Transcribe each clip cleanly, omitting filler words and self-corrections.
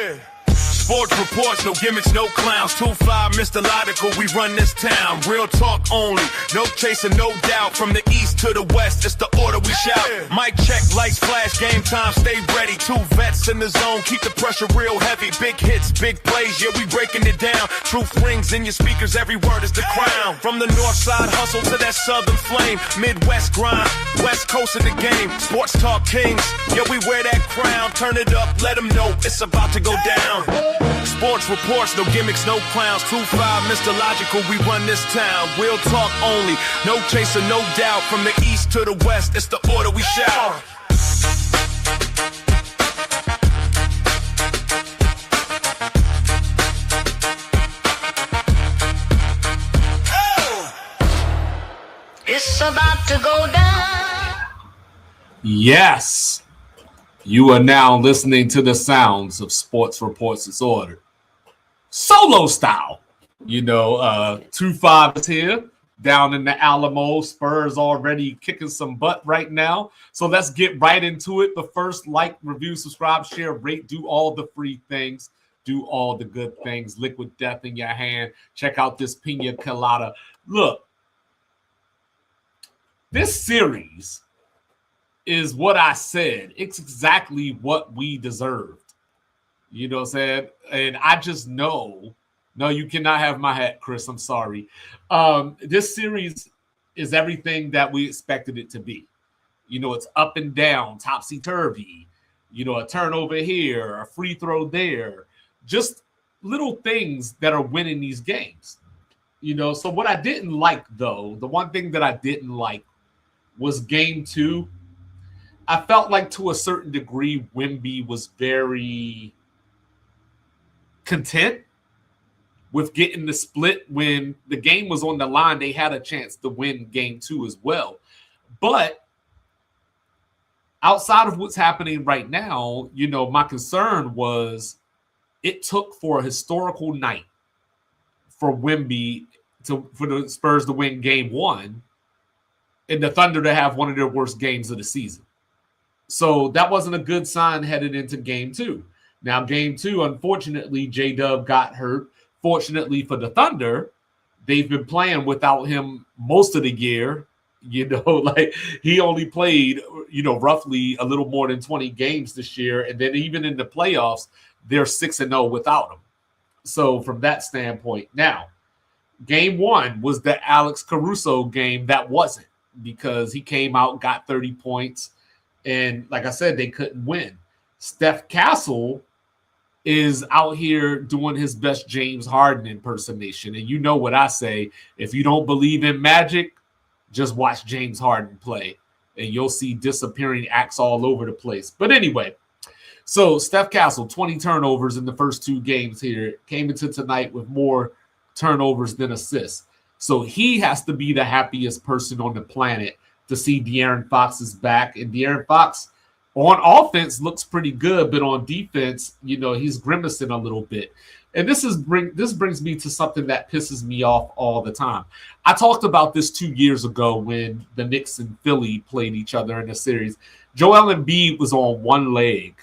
Yeah. Sports reports, no gimmicks, no clowns. 2-5, Mr. Logical, we run this town. Real talk only, no chasing, no doubt. From the east to the west, it's the order we shout. Mic check, lights flash, game time, stay ready. 2 vets in the zone, keep the pressure real heavy. Big hits, big plays, yeah, we breaking it down. Truth rings in your speakers, every word is the crown. From the north side hustle to that southern flame. Midwest grind, west coast of the game. Sports talk kings, yeah, we wear that crown. Turn it up, let them know it's about to go down. Sports reports, no gimmicks, no clowns. 2-5, Mr. Logical, we run this town. Real talk only, no chaser, no doubt. From the east to the west, it's the order we shout. It's about to go down. Yes. You are now listening to the sounds of Sports Reports Disorder. Solo style. 2-5 is here down in the Alamo. Spurs already kicking some butt right now. So let's get right into it. But first, like, review, subscribe, share, rate, do all the free things. Do all the good things. Liquid death in your hand. Check out this pina colada. Look, this series is what I said. It's exactly what we deserved. You know what I'm saying? And I just know. No, you cannot have my hat, Chris. I'm sorry. This series is everything that we expected it to be. It's up and down, topsy-turvy. A turnover here, a free throw there. Just little things that are winning these games. So what I didn't like, though, the one thing that I didn't like was game 2. I felt like to a certain degree, Wemby was very content with getting the split. When the game was on the line, they had a chance to win game 2 as well. But outside of what's happening right now, my concern was it took for a historical night for Wemby for the Spurs to win game 1 and the Thunder to have one of their worst games of the season. So that wasn't a good sign headed into game 2. Now, game 2, unfortunately, J-Dub got hurt. Fortunately for the Thunder, they've been playing without him most of the year. He only played, roughly a little more than 20 games this year. And then even in the playoffs, they're 6-0 without him. So from that standpoint, now, game 1 was the Alex Caruso game that wasn't, because he came out, got 30 points. And like I said, they couldn't win. Steph Castle is out here doing his best James Harden impersonation. And you know what I say. If you don't believe in magic, just watch James Harden play. And you'll see disappearing acts all over the place. But anyway, so Steph Castle, 20 turnovers in the first 2 games here. Came into tonight with more turnovers than assists. So he has to be the happiest person on the planet to see De'Aaron Fox is back. And De'Aaron Fox on offense looks pretty good, but on defense, he's grimacing a little bit. And this brings me to something that pisses me off all the time. I talked about this 2 years ago when the Knicks and Philly played each other in a series. Joel Embiid was on one leg.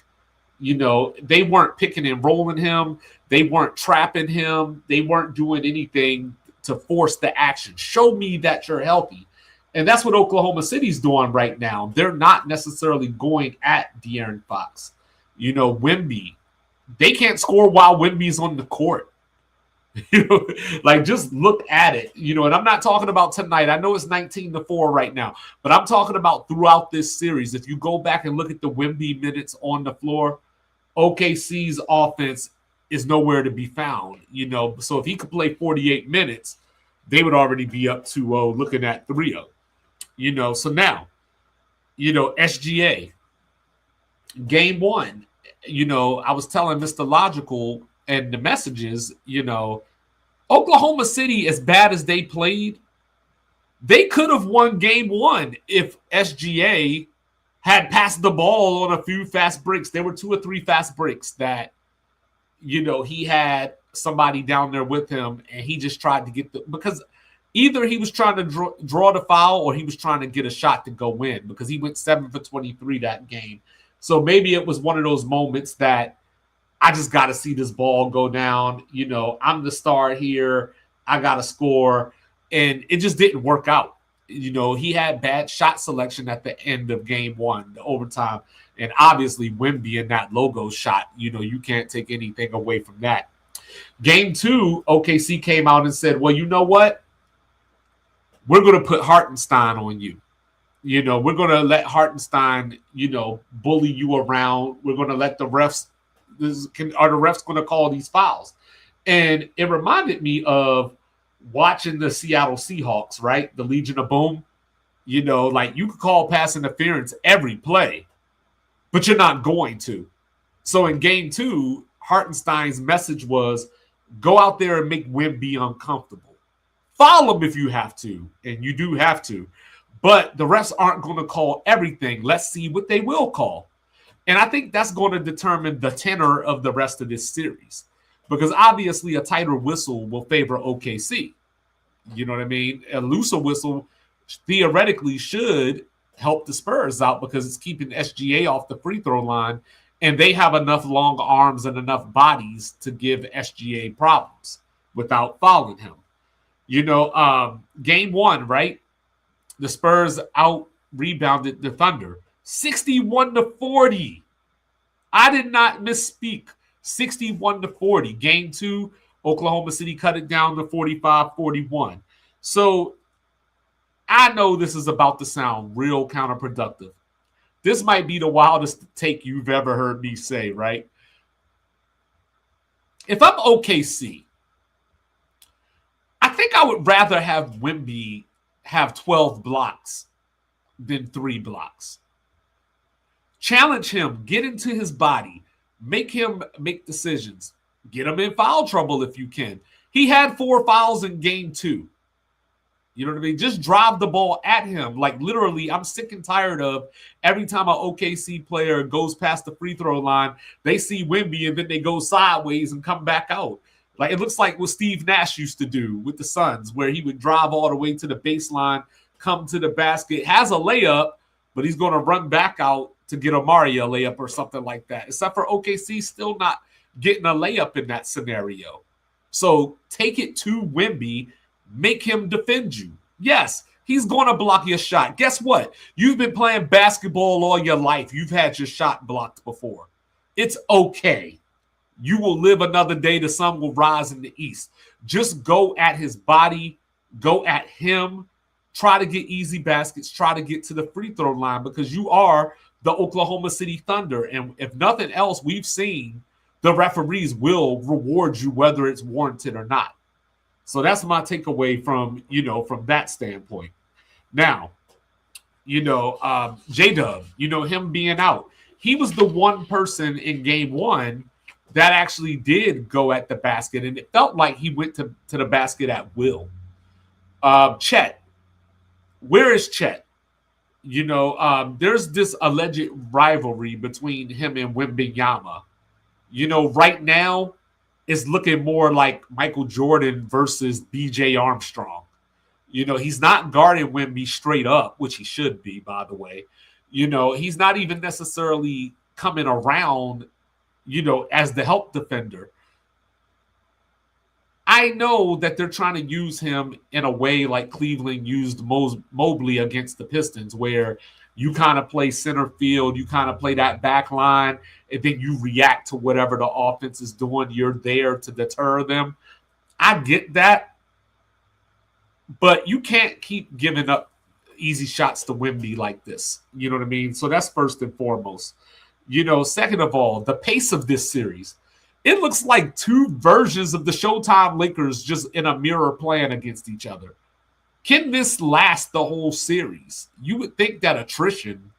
They weren't picking and rolling him. They weren't trapping him. They weren't doing anything to force the action. Show me that you're healthy. And that's what Oklahoma City's doing right now. They're not necessarily going at De'Aaron Fox. Wemby. They can't score while Wemby's on the court. Just look at it. And I'm not talking about tonight. I know it's 19-4 right now. But I'm talking about throughout this series. If you go back and look at the Wemby minutes on the floor, OKC's offense is nowhere to be found. So if he could play 48 minutes, they would already be up 2-0 looking at 3-0. So now, SGA, game 1, I was telling Mr. Logical and the messages, Oklahoma City, as bad as they played, they could have won game 1 if SGA had passed the ball on a few fast breaks. There were 2 or 3 fast breaks that, he had somebody down there with him and he just tried to get because either he was trying to draw the foul or he was trying to get a shot to go in, because he went 7 for 23 that game. So maybe it was one of those moments that I just got to see this ball go down. I'm the star here. I got to score. And it just didn't work out. He had bad shot selection at the end of game one, the overtime. And obviously, Wemby in that logo shot, you can't take anything away from that. Game two, OKC came out and said, well, you know what? We're going to put Hartenstein on you. We're going to let Hartenstein, bully you around. We're going to let the refs, are the refs going to call these fouls? And it reminded me of watching the Seattle Seahawks, right? The Legion of Boom. Like you could call pass interference every play, but you're not going to. So in game two, Hartenstein's message was, go out there and make Wemby uncomfortable. Foul him if you have to, and you do have to. But the refs aren't going to call everything. Let's see what they will call. And I think that's going to determine the tenor of the rest of this series. Because obviously a tighter whistle will favor OKC. You know what I mean? A looser whistle theoretically should help the Spurs out because it's keeping SGA off the free throw line. And they have enough long arms and enough bodies to give SGA problems without fouling him. Game one, right? The Spurs out-rebounded the Thunder. 61-40. I did not misspeak. 61-40. Game two, Oklahoma City cut it down to 45-41. So I know this is about to sound real counterproductive. This might be the wildest take you've ever heard me say, right? If I'm OKC, I think I would rather have Wemby have 12 blocks than 3 blocks. Challenge him, get into his body, make him make decisions, get him in foul trouble if you can. He had 4 fouls in game 2. You know what I mean? Just drive the ball at him. Like literally, I'm sick and tired of every time an OKC player goes past the free throw line, they see Wemby and then they go sideways and come back out. Like it looks like what Steve Nash used to do with the Suns, where he would drive all the way to the baseline, come to the basket, has a layup, but he's going to run back out to get Amari a layup or something like that. Except for OKC still not getting a layup in that scenario. So take it to Wemby, make him defend you. Yes, he's going to block your shot. Guess what? You've been playing basketball all your life. You've had your shot blocked before. It's okay. You will live another day. The sun will rise in the east. Just go at his body. Go at him. Try to get easy baskets. Try to get to the free throw line because you are the Oklahoma City Thunder. And if nothing else, we've seen the referees will reward you whether it's warranted or not. So that's my takeaway from that standpoint. Now, J-Dub, him being out. He was the one person in game one that actually did go at the basket, and it felt like he went to the basket at will. Chet. Where is Chet? There's this alleged rivalry between him and Wembanyama. Right now, it's looking more like Michael Jordan versus B.J. Armstrong. He's not guarding Wemby straight up, which he should be, by the way. He's not even necessarily coming around, as the help defender. I know that they're trying to use him in a way like Cleveland used Mobley against the Pistons, where you kind of play center field, you kind of play that back line, and then you react to whatever the offense is doing. You're there to deter them. I get that. But you can't keep giving up easy shots to Wemby like this. You know what I mean? So that's first and foremost. Second of all, the pace of this series. It looks like 2 versions of the Showtime Lakers just in a mirror playing against each other. Can this last the whole series? You would think that attrition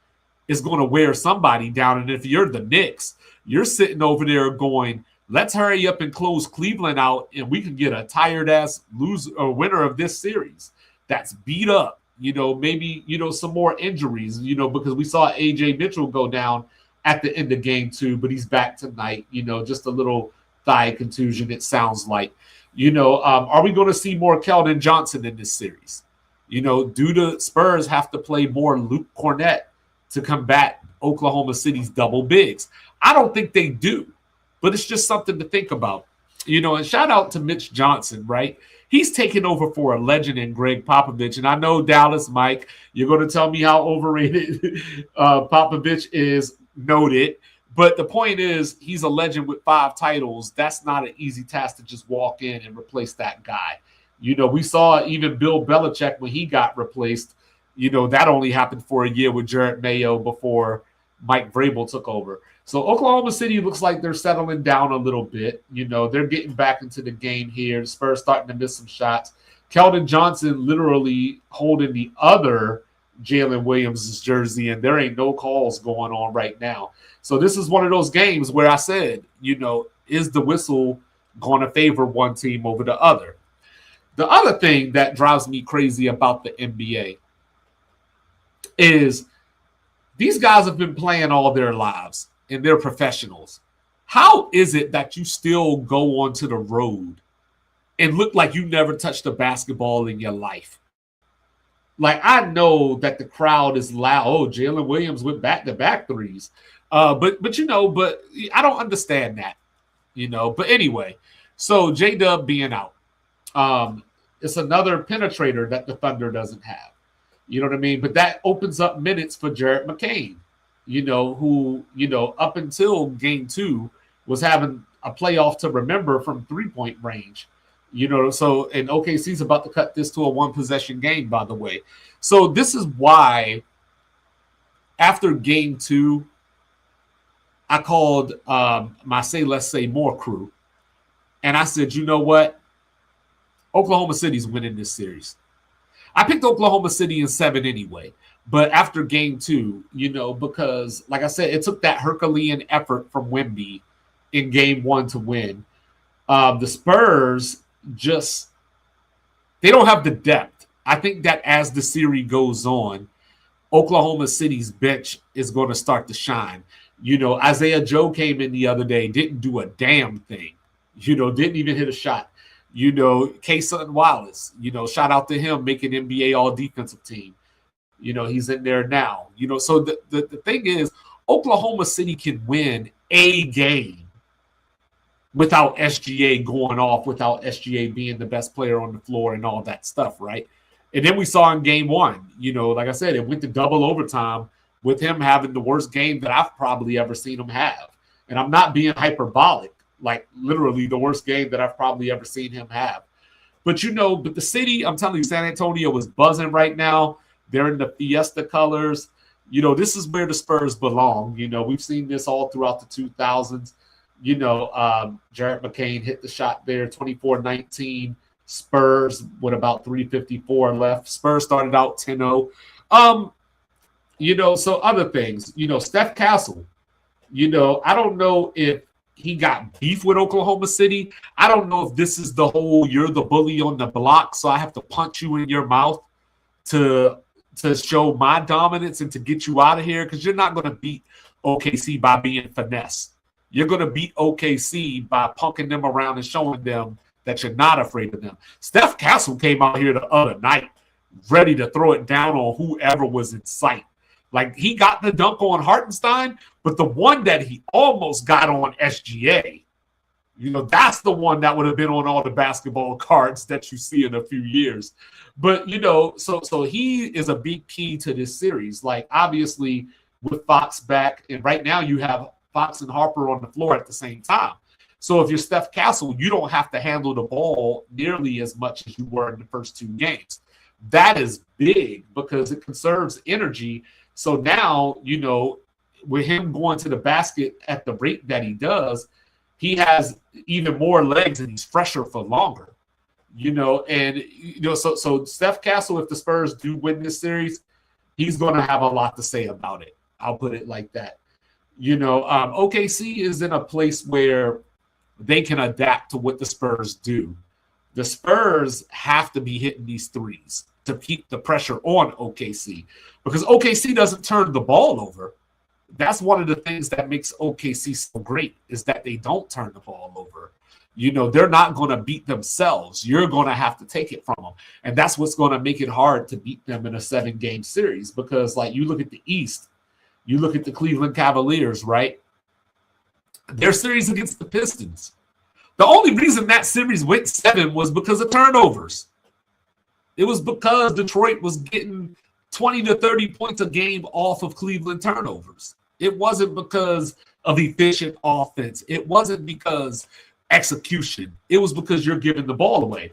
is going to wear somebody down. And if you're the Knicks, you're sitting over there going, let's hurry up and close Cleveland out, and we can get a tired-ass loser or winner of this series that's beat up. Maybe, some more injuries, because we saw A.J. Mitchell go down at the end of game 2, but he's back tonight, just a little thigh contusion, it sounds like. Are we going to see more Keldon Johnson in this series? Do the Spurs have to play more Luke Cornett to combat Oklahoma City's double bigs? I don't think they do. but it's just something to think about. And shout out to Mitch Johnson, right? He's taking over for a legend in Greg Popovich. And I know, Dallas, Mike, you're going to tell me how overrated Popovich is, noted. But the point is, he's a legend with 5 titles. That's not an easy task to just walk in and replace that guy. We saw even Bill Belichick when he got replaced. That only happened for a year with Jarrett Mayo before Mike Vrabel took over. So Oklahoma City looks like they're settling down a little bit. They're getting back into the game here. Spurs starting to miss some shots. Keldon Johnson literally holding the other Jalen Williams' jersey, and there ain't no calls going on right now. So this is one of those games where I said, is the whistle going to favor one team over the other? The other thing that drives me crazy about the NBA is these guys have been playing all their lives and they're professionals. How is it that you still go onto the road and look like you never touched a basketball in your life? Like, I know that the crowd is loud. Oh, Jalen Williams with back-to-back threes. But I don't understand that, But anyway, so J-Dub being out. It's another penetrator that the Thunder doesn't have. You know what I mean? But that opens up minutes for Jarrett McCain, who, up until game 2 was having a playoff to remember from 3-point range. So, and OKC's about to cut this to a 1-possession game, by the way. So this is why after game 2, I called my Say Let's Say More crew. And I said, you know what? Oklahoma City's winning this series. I picked Oklahoma City in 7 anyway. But after game 2, because, like I said, it took that Herculean effort from Wemby in game 1 to win. The Spurs they don't have the depth. I think that as the series goes on, Oklahoma City's bench is going to start to shine. Isaiah Joe came in the other day, didn't do a damn thing. Didn't even hit a shot. K. Sutton Wallace, shout out to him making NBA all-defensive team. He's in there now. So the thing is, Oklahoma City can win a game without SGA going off, without SGA being the best player on the floor and all that stuff, right? And then we saw in game 1, like I said, it went to double overtime with him having the worst game that I've probably ever seen him have. And I'm not being hyperbolic, like literally the worst game that I've probably ever seen him have. But, but the city, I'm telling you, San Antonio is buzzing right now. They're in the Fiesta colors. This is where the Spurs belong. We've seen this all throughout the 2000s. Jarrett McCain hit the shot there, 24-19. Spurs with about 3:54 left. Spurs started out 10-0. So other things, Steph Castle, I don't know if he got beef with Oklahoma City. I don't know if this is the whole you're the bully on the block, so I have to punch you in your mouth to show my dominance and to get you out of here, because you're not going to beat OKC by being finesse. You're going to beat OKC by punking them around and showing them that you're not afraid of them. Steph Castle came out here the other night ready to throw it down on whoever was in sight. Like, he got the dunk on Hartenstein, but the one that he almost got on SGA, that's the one that would have been on all the basketball cards that you see in a few years. But, so he is a big key to this series. Like, obviously, with Fox back, and right now you have Fox and Harper on the floor at the same time. So if you're Steph Castle, you don't have to handle the ball nearly as much as you were in the first 2 games. That is big because it conserves energy. So now, with him going to the basket at the rate that he does, he has even more legs and he's fresher for longer. So Steph Castle, if the Spurs do win this series, he's going to have a lot to say about it. I'll put it like that. OKC is in a place where they can adapt to what the Spurs do. The Spurs have to be hitting these threes to keep the pressure on OKC, because OKC doesn't turn the ball over. That's one of the things that makes OKC so great, is that they don't turn the ball over. They're not going to beat themselves. You're going to have to take it from them. And that's what's going to make it hard to beat them in a 7-game series, because, like, you look at the East, you look at the Cleveland Cavaliers, right? their series against the Pistons. The only reason that series went 7 was because of turnovers. It was because Detroit was getting 20 to 30 points a game off of Cleveland turnovers. It wasn't because of efficient offense. It wasn't because execution. It was because you're giving the ball away.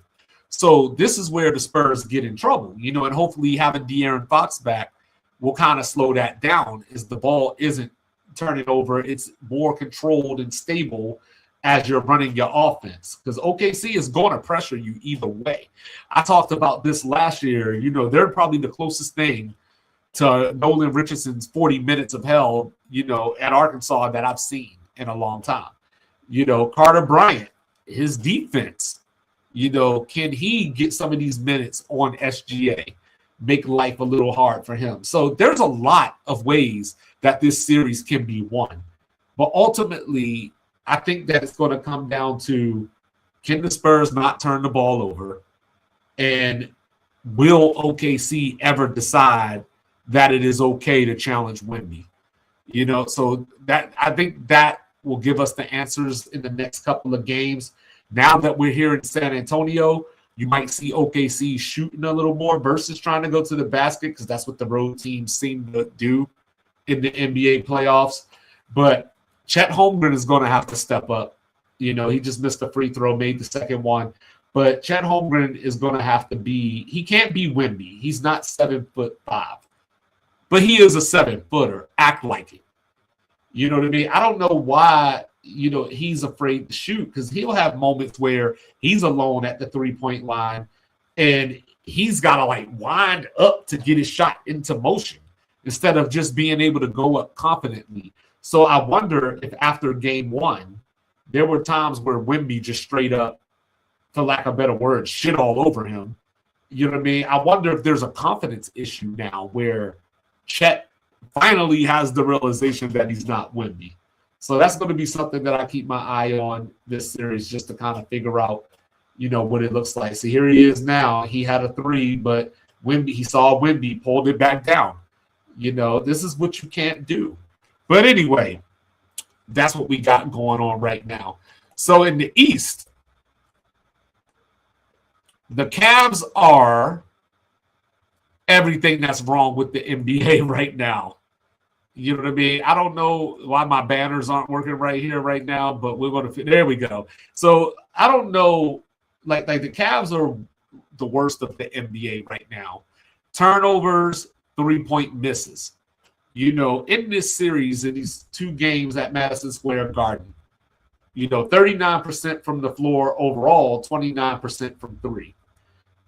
So this is where the Spurs get in trouble, and hopefully having De'Aaron Fox back will kind of slow that down as the ball isn't turning over. It's more controlled and stable as you're running your offense, because OKC is going to pressure you either way. I talked about this last year. They're probably the closest thing to Nolan Richardson's 40 minutes of hell, at Arkansas that I've seen in a long time. Carter Bryant, his defense, can he get some of these minutes on SGA, make life a little hard for him? So there's a lot of ways that this series can be won. But ultimately, I think that it's going to come down to, can the Spurs not turn the ball over? And will OKC ever decide that it is okay to challenge Wemby? So that, I think that will give us the answers in the next couple of games. Now that we're here in San Antonio, you might see OKC shooting a little more versus trying to go to the basket, because that's what the road teams seem to do in the NBA playoffs. But Chet Holmgren is going to have to step up. He just missed a free throw, made the second one. But Chet Holmgren is going to have to be – he can't be Wemby. He's not 7'5". But he is a 7-footer. Act like it. You know what I mean? I don't know why, he's afraid to shoot, because he'll have moments where he's alone at the three-point line and he's got to, wind up to get his shot into motion instead of just being able to go up confidently. So I wonder if after game 1, there were times where Wemby just straight up, for lack of a better word, shit all over him. You know what I mean? I wonder if there's a confidence issue now where Chet finally has the realization that he's not Wemby. So that's going to be something that I keep my eye on this series, just to kind of figure out, what it looks like. So here he is now. He had a 3, but he saw Wemby, pulled it back down. This is what you can't do. But anyway, that's what we got going on right now. So in the East, the Cavs are everything that's wrong with the NBA right now. You know what I mean? I don't know why my banners aren't working right here right now, but we're going to – there we go. So I don't know. Like the Cavs are the worst of the NBA right now. Turnovers, three-point misses. In this series, in these 2 games at Madison Square Garden, 39% from the floor overall, 29% from 3.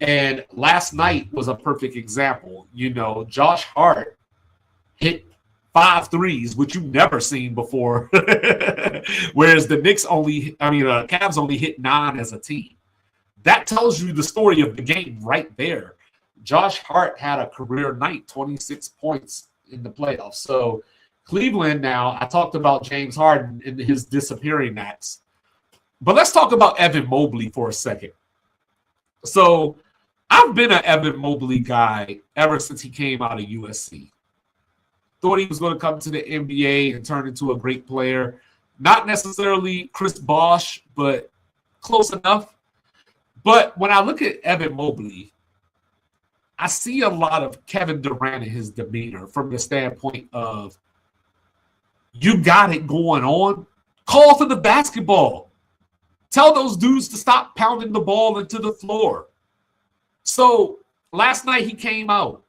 And last night was a perfect example. Josh Hart hit 5 threes, which you've never seen before. Whereas the Cavs only hit 9 as a team. That tells you the story of the game right there. Josh Hart had a career night, 26 points in the playoffs. So Cleveland now, I talked about James Harden and his disappearing acts. But let's talk about Evan Mobley for a second. So I've been an Evan Mobley guy ever since he came out of USC. Thought he was going to come to the NBA and turn into a great player. Not necessarily Chris Bosh, but close enough. But when I look at Evan Mobley, I see a lot of Kevin Durant in his demeanor from the standpoint of, you got it going on, call for the basketball. Tell those dudes to stop pounding the ball into the floor. So last night he came out,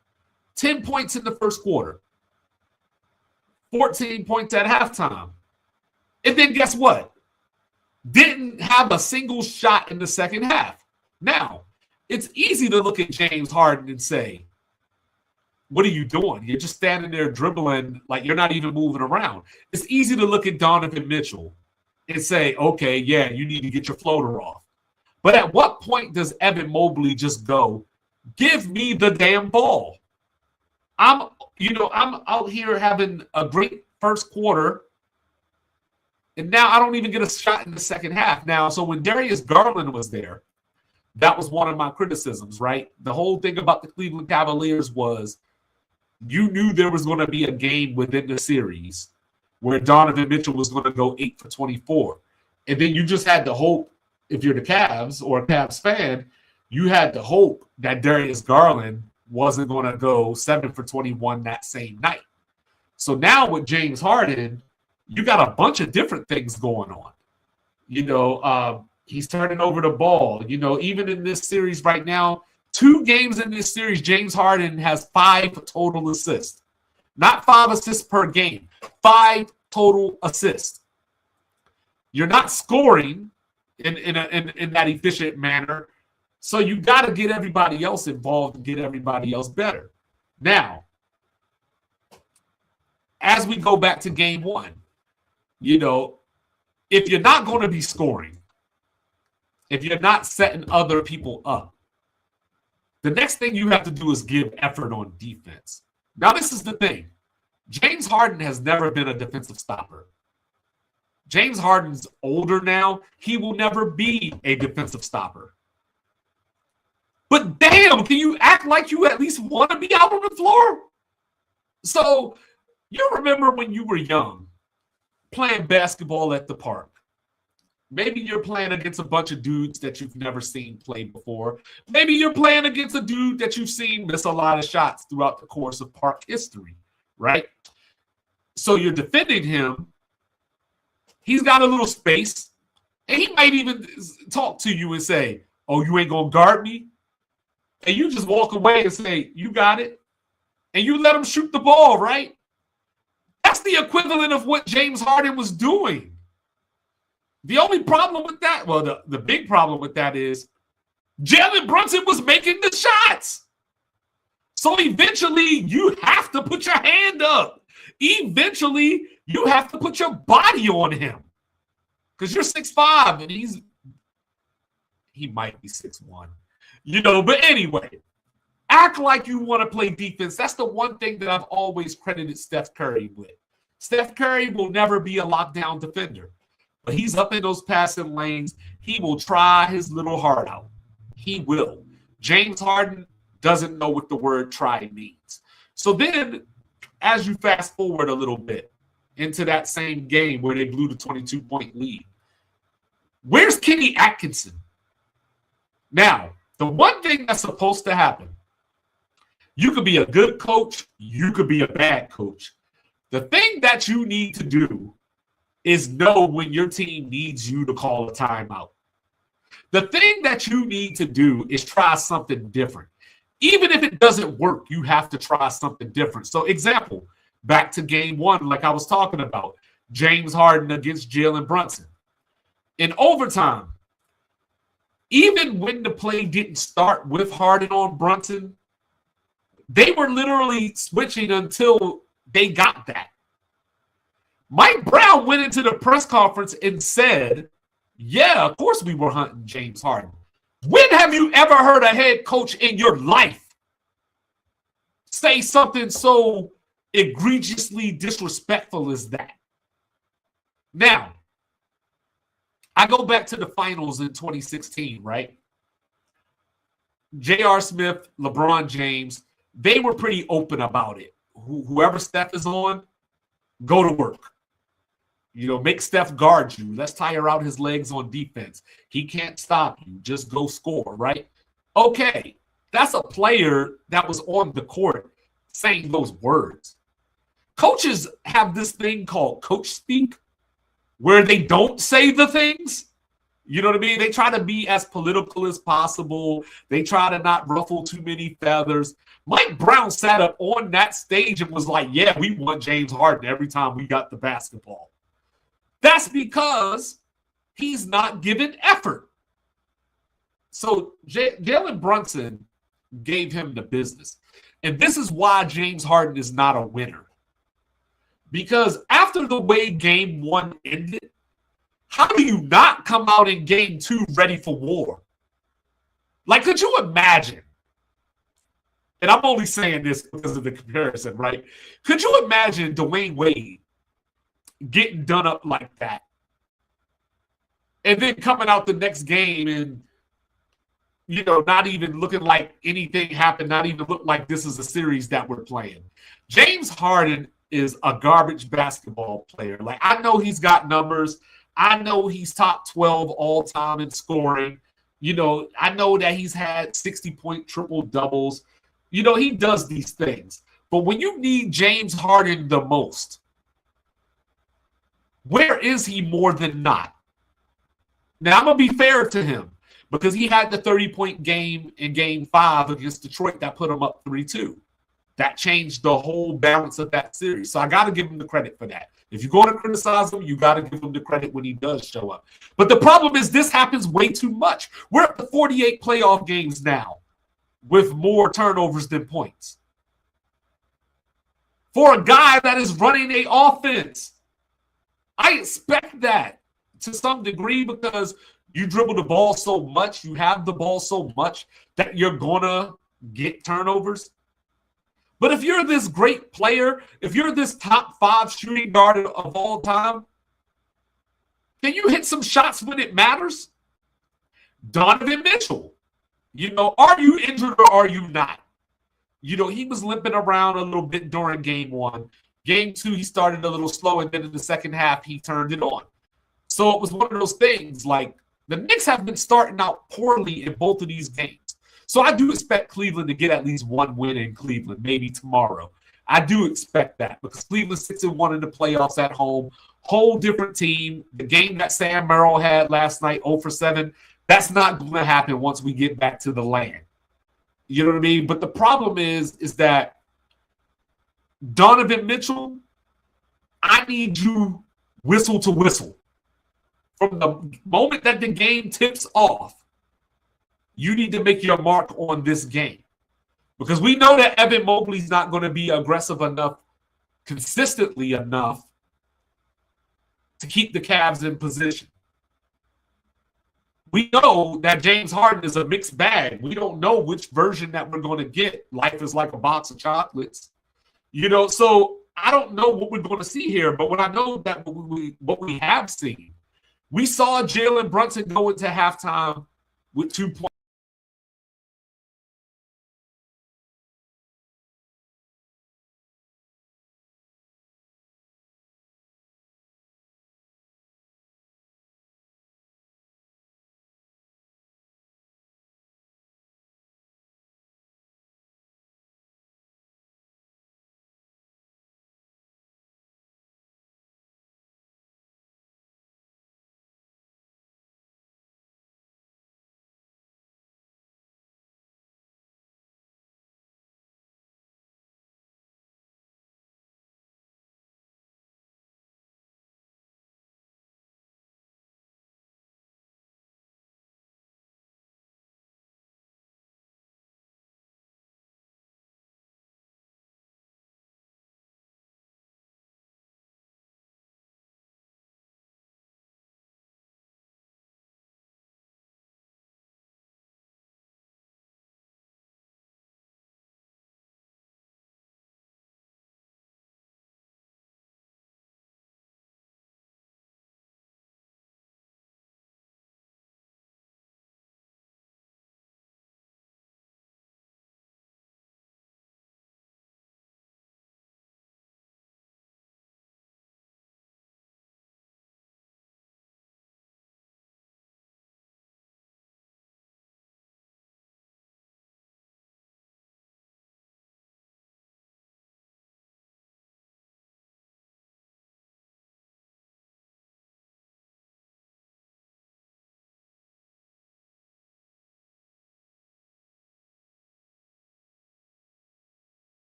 10 points in the first quarter, 14 points at halftime. And then guess what? Didn't have a single shot in the second half. Now, it's easy to look at James Harden and say, what are you doing? You're just standing there dribbling like you're not even moving around. It's easy to look at Donovan Mitchell and say, okay, yeah, you need to get your floater off. But at what point does Evan Mobley just go, give me the damn ball? I'm out here having a great first quarter, and now I don't even get a shot in the second half. Now, so when Darius Garland was there, that was one of my criticisms, right? The whole thing about the Cleveland Cavaliers was you knew there was going to be a game within the series where Donovan Mitchell was going to go 8 for 24. And then you just had to hope, if you're the Cavs or a Cavs fan, you had to hope that Darius Garland wasn't going to go 7 for 21 that same night. So now with James Harden, you got a bunch of different things going on. He's turning over the ball. Even in this series right now, 2 games in this series, James Harden has 5 total assists. Not 5 assists per game, 5 total assists. You're not scoring in that efficient manner, so you got to get everybody else involved and get everybody else better. Now, as we go back to game 1, if you're not going to be scoring, if you're not setting other people up, the next thing you have to do is give effort on defense. Now, this is the thing. James Harden has never been a defensive stopper. James Harden's older now. He will never be a defensive stopper. But damn, can you act like you at least want to be out on the floor? So you remember when you were young, playing basketball at the park. Maybe you're playing against a bunch of dudes that you've never seen play before. Maybe you're playing against a dude that you've seen miss a lot of shots throughout the course of park history, right? So you're defending him. He's got a little space, and he might even talk to you and say, "Oh, you ain't going to guard me?" And you just walk away and say, "You got it." And you let him shoot the ball, right? That's the equivalent of what James Harden was doing. The only problem with that, well, the big problem with that is Jalen Brunson was making the shots. So eventually you have to put your hand up. Eventually you have to put your body on him. Because you're 6'5", and he might be 6'1". But anyway, act like you want to play defense. That's the one thing that I've always credited Steph Curry with. Steph Curry will never be a lockdown defender. But he's up in those passing lanes. He will try his little heart out. He will. James Harden doesn't know what the word try means. So then, as you fast forward a little bit into that same game where they blew the 22-point lead, where's Kenny Atkinson? Now, the one thing that's supposed to happen, you could be a good coach, you could be a bad coach. The thing that you need to do is know when your team needs you to call a timeout. The thing that you need to do is try something different. Even if it doesn't work, you have to try something different. So, example, back to game 1, like I was talking about, James Harden against Jalen Brunson. In overtime, even when the play didn't start with Harden on Brunson, they were literally switching until they got that. Mike Brown went into the press conference and said, "Yeah, of course we were hunting James Harden." When have you ever heard a head coach in your life say something so egregiously disrespectful as that? Now, I go back to the finals in 2016, right? J.R. Smith, LeBron James, they were pretty open about it. Whoever Steph is on, go to work. Make Steph guard you. Let's tire out his legs on defense. He can't stop you. Just go score, right? Okay, that's a player that was on the court saying those words. Coaches have this thing called coach speak where they don't say the things. You know what I mean? They try to be as political as possible. They try to not ruffle too many feathers. Mike Brown sat up on that stage and was like, "Yeah, we want James Harden every time we got the basketball." That's because he's not giving effort. So Jalen Brunson gave him the business. And this is why James Harden is not a winner. Because after the way game 1 ended, how do you not come out in game 2 ready for war? Like, could you imagine? And I'm only saying this because of the comparison, right? Could you imagine Dwayne Wade getting done up like that and then coming out the next game and, not even looking like anything happened, not even look like this is a series that we're playing? James Harden is a garbage basketball player. Like, I know he's got numbers. I know he's top 12 all time in scoring. You know, I know that he's had 60-point triple doubles. You know, he does these things. But when you need James Harden the most, where is he more than not? Now, I'm going to be fair to him because he had the 30-point game in Game 5 against Detroit that put him up 3-2. That changed the whole balance of that series. So I got to give him the credit for that. If you're going to criticize him, you got to give him the credit when he does show up. But the problem is this happens way too much. We're at the 48 playoff games now with more turnovers than points. For a guy that is running an offense, I expect that to some degree because you dribble the ball so much, you have the ball so much that you're going to get turnovers. But if you're this great player, if you're this top 5 shooting guard of all time, can you hit some shots when it matters? Donovan Mitchell, you know, are you injured or are you not? You know, he was limping around a little bit during Game 1. Game 2, he started a little slow, and then in the second half, he turned it on. So it was one of those things, like, the Knicks have been starting out poorly in both of these games. So I do expect Cleveland to get at least one win in Cleveland, maybe tomorrow. I do expect that because Cleveland's 6-1 in the playoffs at home. Whole different team. The game that Sam Merrill had last night, 0 for 7, that's not going to happen once we get back to the land. You know what I mean? But the problem is that Donovan Mitchell, I need you whistle to whistle. From the moment that the game tips off, you need to make your mark on this game. Because we know that Evan Mobley's not going to be aggressive enough, consistently enough, to keep the Cavs in position. We know that James Harden is a mixed bag. We don't know which version that we're going to get. Life is like a box of chocolates. You know, so I don't know what we're going to see here. But what I know that what we have seen, we saw Jalen Brunson go into halftime with 2 points.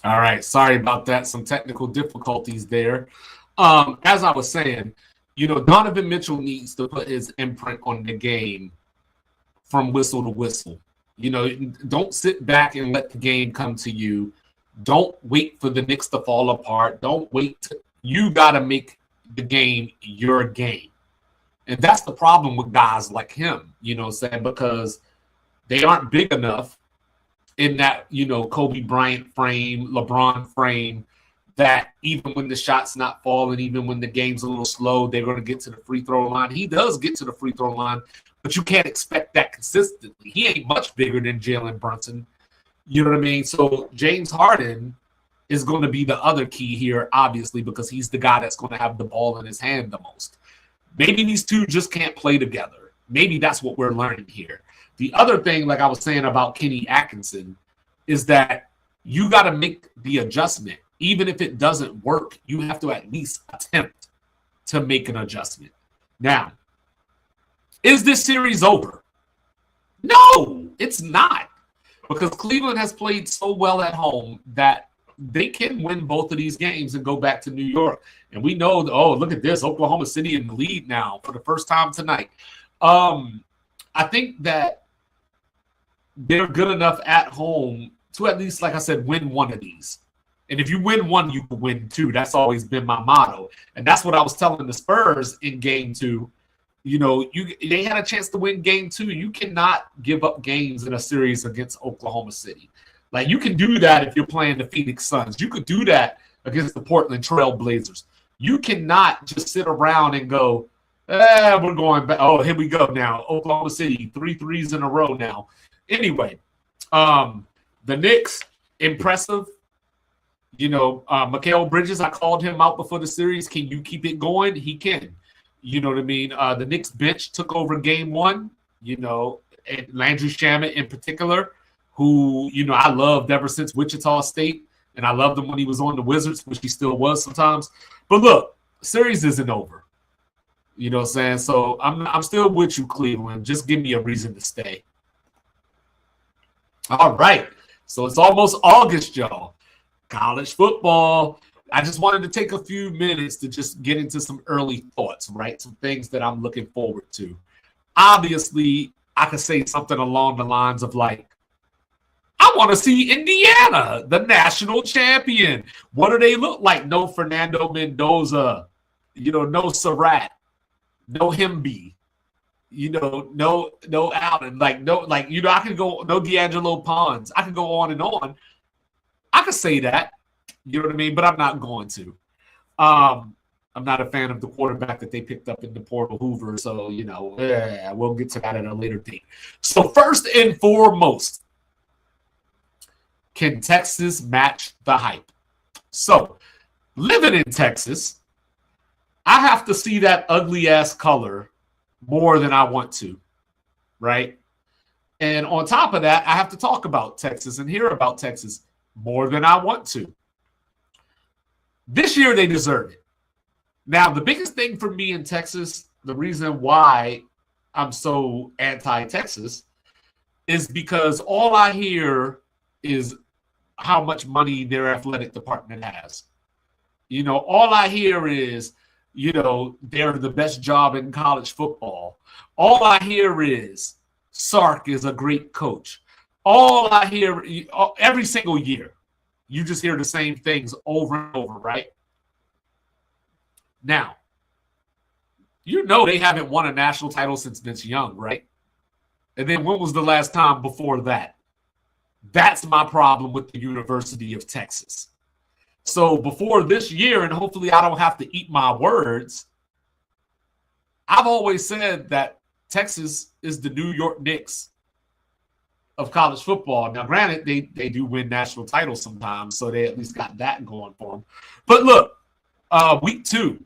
All right. Sorry about that. Some technical difficulties there. As I was saying, you know, Donovan Mitchell needs to put his imprint on the game from whistle to whistle. You know, don't sit back and let the game come to you. Don't wait for the Knicks to fall apart. Don't wait. You got to make the game your game. And that's the problem with guys like him, you know what I'm saying? Because they aren't big enough in that, you know, Kobe Bryant frame, LeBron frame. that even when the shot's not falling, even when the game's a little slow, they're going to get to the free throw line. He does get to the free throw line, but you can't expect that consistently. He ain't much bigger than Jalen Brunson. You know what I mean? So James Harden is going to be the other key here, obviously, because he's the guy that's going to have the ball in his hand the most. Maybe these two just can't play together. Maybe that's what we're learning here. The other thing, like I was saying about Kenny Atkinson, is that you got to make the adjustment. Even if it doesn't work, you have to at least attempt to make an adjustment. Now, is this series over? No, it's not. Because Cleveland has played so well at home that they can win both of these games and go back to New York. And we know, look at this, Oklahoma City in the lead now for the first time tonight. I think that they're good enough at home to at least, like I said, win one of these. And if you win one, you can win two. That's always been my motto. And that's what I was telling the Spurs in game two. You know, they had a chance to win game two. You cannot give up games in a series against Oklahoma City. Like, you can do that if you're playing the Phoenix Suns. You could do that against the Portland Trail Blazers. You cannot just sit around and go, we're going back. Oh, here we go now. Oklahoma City, 3 threes in a row now. Anyway, the Knicks, impressive. You know, Mikal Bridges, I called him out before the series. Can you keep it going? He can. You know what I mean? The Knicks bench took over game one, you know, and Landry Shamet in particular, who, you know, I loved ever since Wichita State, and I loved him when he was on the Wizards, which he still was sometimes. But look, the series isn't over. You know what I'm saying? So I'm still with you, Cleveland. Just give me a reason to stay. All right. So it's almost August, y'all. College football. I just wanted to take a few minutes to just get into some early thoughts, right? Some things that I'm looking forward to. Obviously, I could say something along the lines of like, I want to see Indiana, the national champion. What do they look like? No Fernando Mendoza, you know, no Surratt, no Hemby, you know, no Allen, you know, I can go, no D'Angelo Pons. I can go on and on. I could say that. You know what I mean? But I'm not going to. I'm not a fan of the quarterback that they picked up in the portal, Hoover. So, you know, we'll get to that at a later date. So first and foremost, can Texas match the hype? So living in Texas, I have to see that ugly-ass color more than I want to, right? And on top of that, I have to talk about Texas and hear about Texas more than I want to. This year, they deserve it. Now, the biggest thing for me in Texas, the reason why I'm so anti-Texas, is because all I hear is how much money their athletic department has. You know, all I hear is, you know, they're the best job in college football. All I hear is Sark is a great coach. All I hear every single year, you just hear the same things over and over, right? Now, you know they haven't won a national title since Vince Young, right? And then when was the last time before that? That's my problem with the University of Texas. So before this year, and hopefully I don't have to eat my words, I've always said that Texas is the New York Knicks of college football. Now, granted, they do win national titles sometimes, so they at least got that going for them. But look, week 2,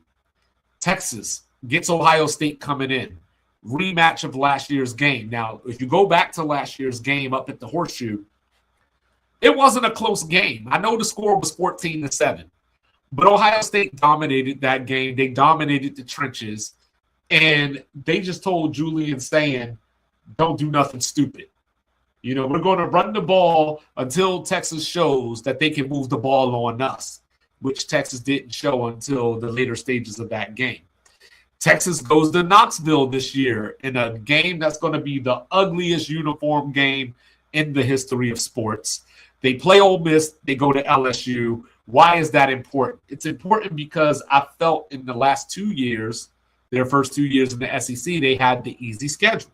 Texas gets Ohio State coming in. Rematch of last year's game. Now, if you go back to last year's game up at the Horseshoe, it wasn't a close game. I know the score was 14-7, but Ohio State dominated that game. They dominated the trenches, and they just told Julian Sand, don't do nothing stupid. You know, we're going to run the ball until Texas shows that they can move the ball on us, which Texas didn't show until the later stages of that game. Texas goes to Knoxville this year in a game that's going to be the ugliest uniform game in the history of sports. They play Ole Miss. They go to LSU. Why is that important? It's important because I felt in the last 2 years, their first 2 years in the SEC, they had the easy schedule.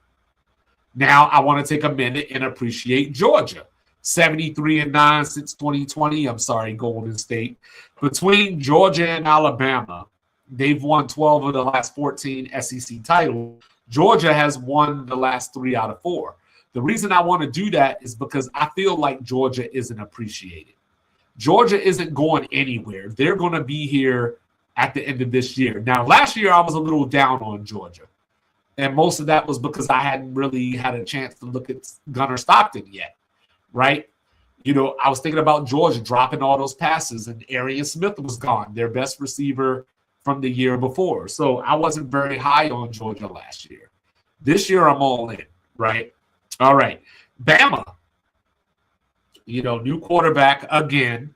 Now I want to take a minute and appreciate Georgia. 73-9 since 2020. I'm sorry, Golden State. Between Georgia and Alabama, they've won 12 of the last 14 SEC titles. Georgia has won the last 3 out of 4. The reason I want to do that is because I feel like Georgia isn't appreciated. Georgia isn't going anywhere. They're going to be here at the end of this year. Now, last year I was a little down on Georgia. And most of that was because I hadn't really had a chance to look at Gunnar Stockton yet, right? You know, I was thinking about Georgia dropping all those passes, and Arian Smith was gone, their best receiver from the year before. So I wasn't very high on Georgia last year. This year I'm all in, right? All right. Bama, you know, new quarterback again.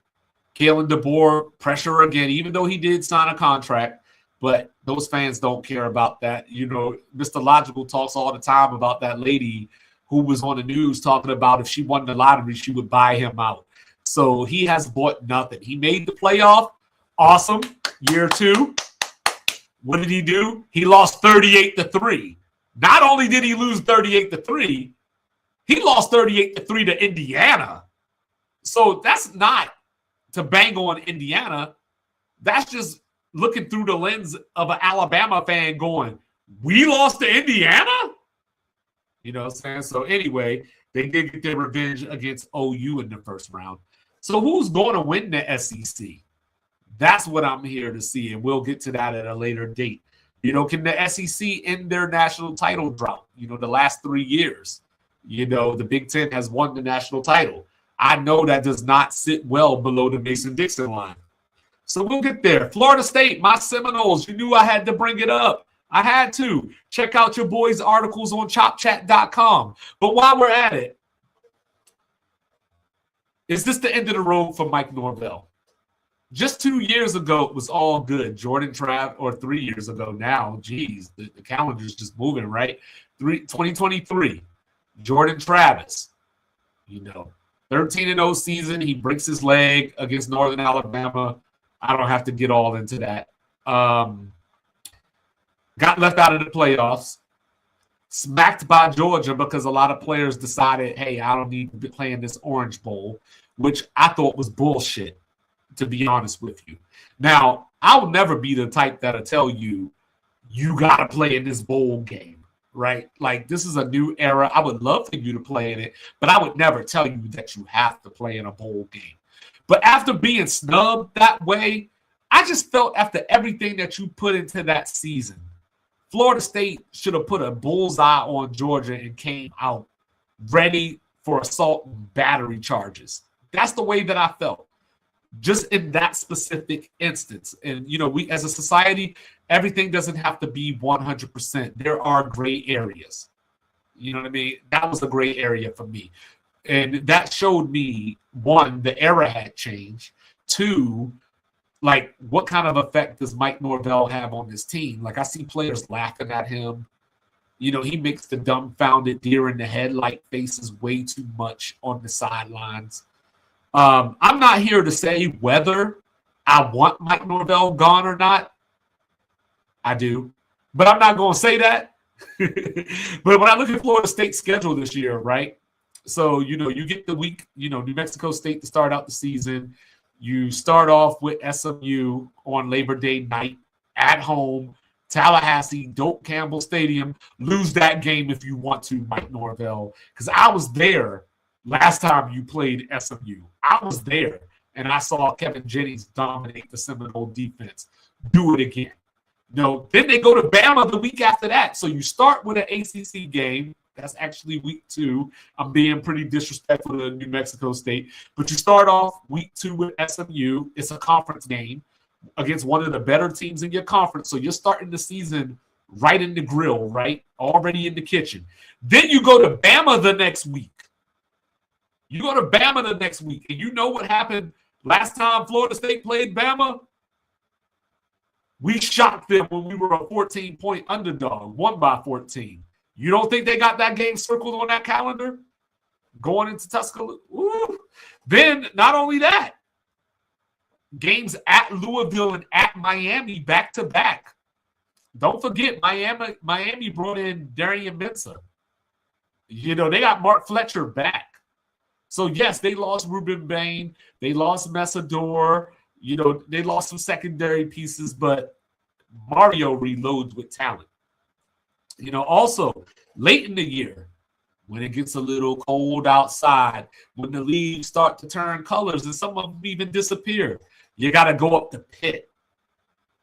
Kalen DeBoer, pressure again, even though he did sign a contract. But those fans don't care about that. You know, Mr. Logical talks all the time about that lady who was on the news talking about if she won the lottery, she would buy him out. So he has bought nothing. He made the playoff. Awesome. Year 2. What did he do? He lost 38-3. Not only did he lose 38-3, he lost 38-3 to Indiana. So that's not to bang on Indiana. That's just looking through the lens of an Alabama fan going, we lost to Indiana? You know what I'm saying? So anyway, they did get their revenge against OU in the first round. So who's going to win the SEC? That's what I'm here to see, and we'll get to that at a later date. You know, can the SEC end their national title drought? You know, the last 3 years, you know, the Big Ten has won the national title. I know that does not sit well below the Mason-Dixon line. So we'll get there. Florida State, my Seminoles. You knew I had to bring it up. I had to. Check out your boys' articles on chopchat.com. But while we're at it, is this the end of the road for Mike Norvell? Just 2 years ago, it was all good. Jordan Trav, or 3 years ago now, geez, the calendar's just moving, right? 2023, Jordan Travis, you know, 13-0 season. He breaks his leg against Northern Alabama. I don't have to get all into that. Got left out of the playoffs. Smacked by Georgia because a lot of players decided, hey, I don't need to be playing this Orange Bowl, which I thought was bullshit, to be honest with you. Now, I will never be the type that'll tell you, you got to play in this bowl game, right? Like, this is a new era. I would love for you to play in it, but I would never tell you that you have to play in a bowl game. But after being snubbed that way, I just felt after everything that you put into that season, Florida State should have put a bullseye on Georgia and came out ready for assault and battery charges. That's the way that I felt, just in that specific instance. And, you know, we as a society, everything doesn't have to be 100%. There are gray areas. You know what I mean? That was a gray area for me. And that showed me, one, the era had changed. Two, like, what kind of effect does Mike Norvell have on this team? Like, I see players laughing at him. You know, he makes the dumbfounded deer in the headlight faces way too much on the sidelines. I'm not here to say whether I want Mike Norvell gone or not. I do. But I'm not going to say that. But when I look at Florida State's schedule this year, right? So, you know, you get the week, you know, New Mexico State to start out the season. You start off with SMU on Labor Day night at home, Tallahassee, Doak Campbell Stadium. Lose that game if you want to, Mike Norvell, because I was there last time you played SMU. I was there, and I saw Kevin Jennings dominate the Seminole defense. Do it again. No, then they go to Bama the week after that. So you start with an ACC game. That's actually week 2. I'm being pretty disrespectful to New Mexico State. But you start off week 2 with SMU. It's a conference game against one of the better teams in your conference. So you're starting the season right in the grill, right? Already in the kitchen. Then you go to Bama the next week. You go to Bama the next week. And you know what happened last time Florida State played Bama? We shocked them when we were a 14-point underdog, won by 14. You don't think they got that game circled on that calendar going into Tuscaloosa? Ooh. Then, not only that, games at Louisville and at Miami back-to-back. Don't forget, Miami brought in Darian Mensah. You know, they got Mark Fletcher back. So, yes, they lost Ruben Bain. They lost Messador. They lost some secondary pieces, but Mario reloads with talent. Also, late in the year, when it gets a little cold outside, when the leaves start to turn colors and some of them even disappear, you got to go up the pit.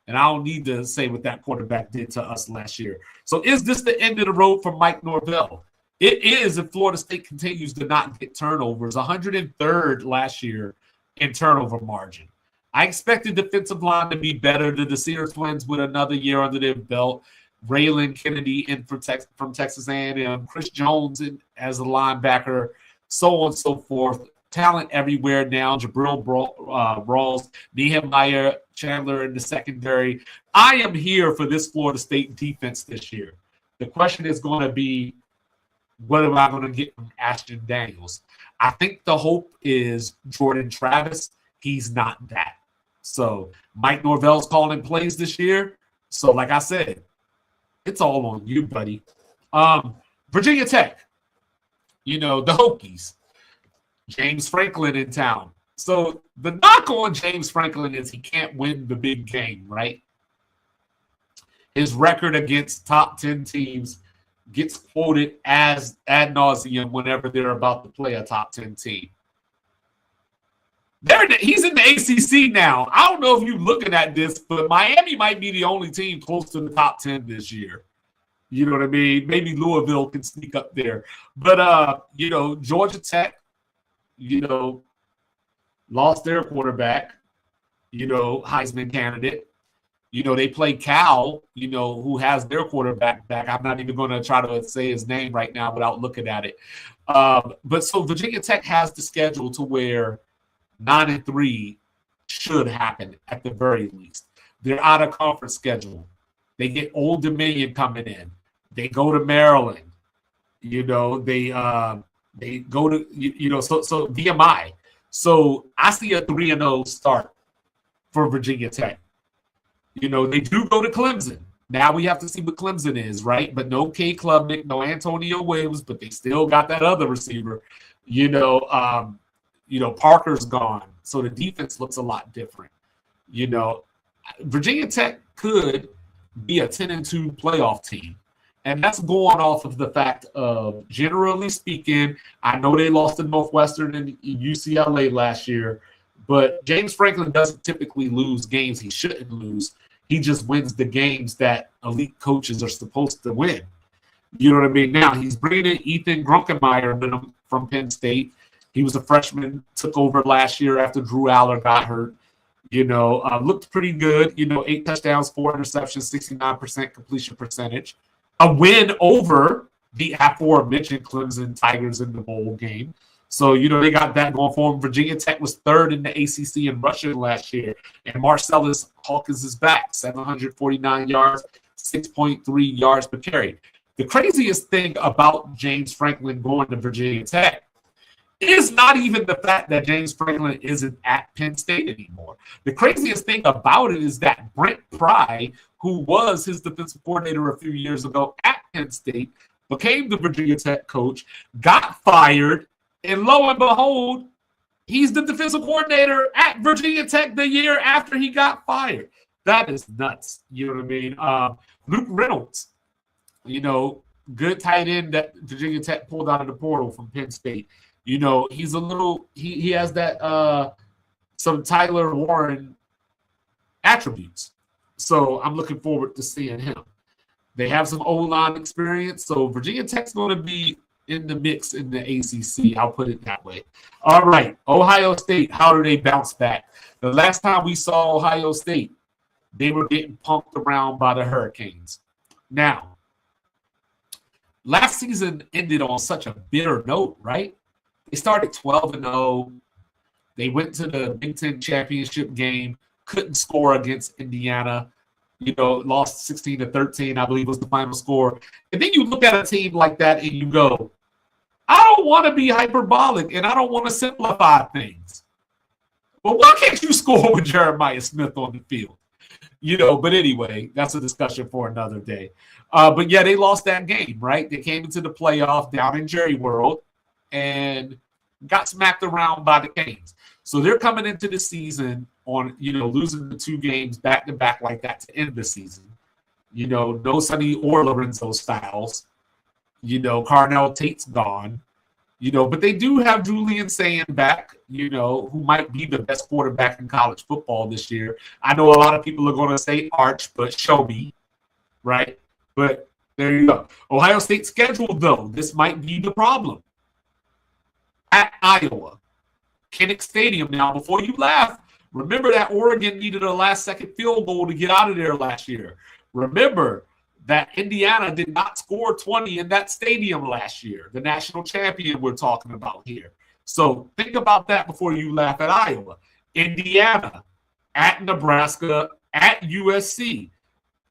And I don't need to say what that quarterback did to us last year. So is this the end of the road for Mike Norvell? It is if Florida State continues to not get turnovers. 103rd last year in turnover margin. I expected defensive line to be better. The Desir twins with another year under their belt. Raylan Kennedy in from Texas A&M. Chris Jones as a linebacker, so on and so forth. Talent everywhere now. Jabril Rawls, Nehemiah Chandler in the secondary. I am here for this Florida State defense this year. The question is going to be, what am I going to get from Ashton Daniels? I think the hope is Jordan Travis. He's not that. So Mike Norvell's calling plays this year. So like I said, it's all on you, buddy. Virginia Tech, the Hokies. James Franklin in town. So the knock on James Franklin is he can't win the big game, right? His record against top 10 teams gets quoted as ad nauseum whenever they're about to play a top 10 team. He's in the ACC now. I don't know if you're looking at this, but Miami might be the only team close to the top 10 this year. You know what I mean? Maybe Louisville can sneak up there. But, Georgia Tech, lost their quarterback, Heisman candidate. They play Cal, who has their quarterback back. I'm not even going to try to say his name right now without looking at it. But so Virginia Tech has the schedule to where 9-3 should happen at the very least. They're out of conference schedule. They get Old Dominion coming in. They go to Maryland. They go to, so VMI. So I see a 3-0 start for Virginia Tech. They do go to Clemson. Now we have to see what Clemson is, right? But no K Klubnik, no Antonio Williams, but they still got that other receiver. Parker's gone. So the defense looks a lot different. Virginia Tech could be a 10-2 playoff team. And that's going off of the fact of, generally speaking, I know they lost to Northwestern and UCLA last year, but James Franklin doesn't typically lose games he shouldn't lose. He just wins the games that elite coaches are supposed to win. You know what I mean? Now, he's bringing in Ethan Grunkemeyer from Penn State. He was a freshman, took over last year after Drew Aller got hurt. Looked pretty good. 8 touchdowns, 4 interceptions, 69% completion percentage. A win over the aforementioned Clemson Tigers in the bowl game. So, they got that going for them. Virginia Tech was 3rd in the ACC in rushing last year. And Marcellus Hawkins is back, 749 yards, 6.3 yards per carry. The craziest thing about James Franklin going to Virginia Tech is not even the fact that James Franklin isn't at Penn State anymore. The craziest thing about it is that Brent Pry, who was his defensive coordinator a few years ago at Penn State, became the Virginia Tech coach, got fired, and lo and behold, he's the defensive coordinator at Virginia Tech the year after he got fired. That is nuts. You know what I mean? Luke Reynolds, good tight end that Virginia Tech pulled out of the portal from Penn State. He's a little – he has that some Tyler Warren attributes. So I'm looking forward to seeing him. They have some O-line experience, so Virginia Tech's going to be in the mix in the ACC. I'll put it that way. All right, Ohio State, how do they bounce back? The last time we saw Ohio State, they were getting pumped around by the Hurricanes. Now, last season ended on such a bitter note, right? They started 12-0. They went to the Big Ten championship game, couldn't score against Indiana. Lost 16-13, I believe was the final score. And then you look at a team like that and you go, I don't want to be hyperbolic and I don't want to simplify things. But why can't you score with Jeremiah Smith on the field? But anyway, that's a discussion for another day. But yeah, they lost that game, right? They came into the playoff down in Jerry World. And got smacked around by the Canes. So they're coming into the season on, losing the 2 games back to back like that to end the season. No Sonny or Lorenzo Styles. Carnell Tate's gone. But they do have Julian Sand back, who might be the best quarterback in college football this year. I know a lot of people are going to say Arch, but show me, right? But there you go. Ohio State schedule, though, this might be the problem. At Iowa, Kinnick Stadium. Now, before you laugh, remember that Oregon needed a last-second field goal to get out of there last year. Remember that Indiana did not score 20 in that stadium last year, the national champion we're talking about here. So think about that before you laugh at Iowa. Indiana, at Nebraska, at USC.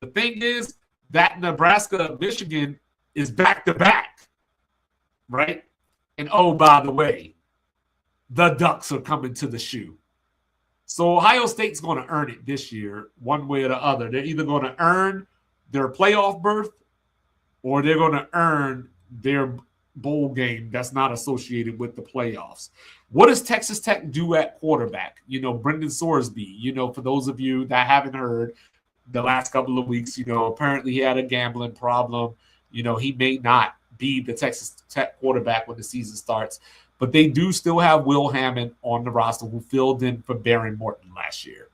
The thing is that Nebraska-Michigan is back-to-back, right? And oh, by the way, the Ducks are coming to the shoe. So Ohio State's going to earn it this year, one way or the other. They're either going to earn their playoff berth or they're going to earn their bowl game that's not associated with the playoffs. What does Texas Tech do at quarterback? Brendan Sorsby, for those of you that haven't heard the last couple of weeks, apparently he had a gambling problem. He may not be the Texas Tech quarterback when the season starts, but they do still have Will Hammond on the roster who filled in for Barry Morton last year.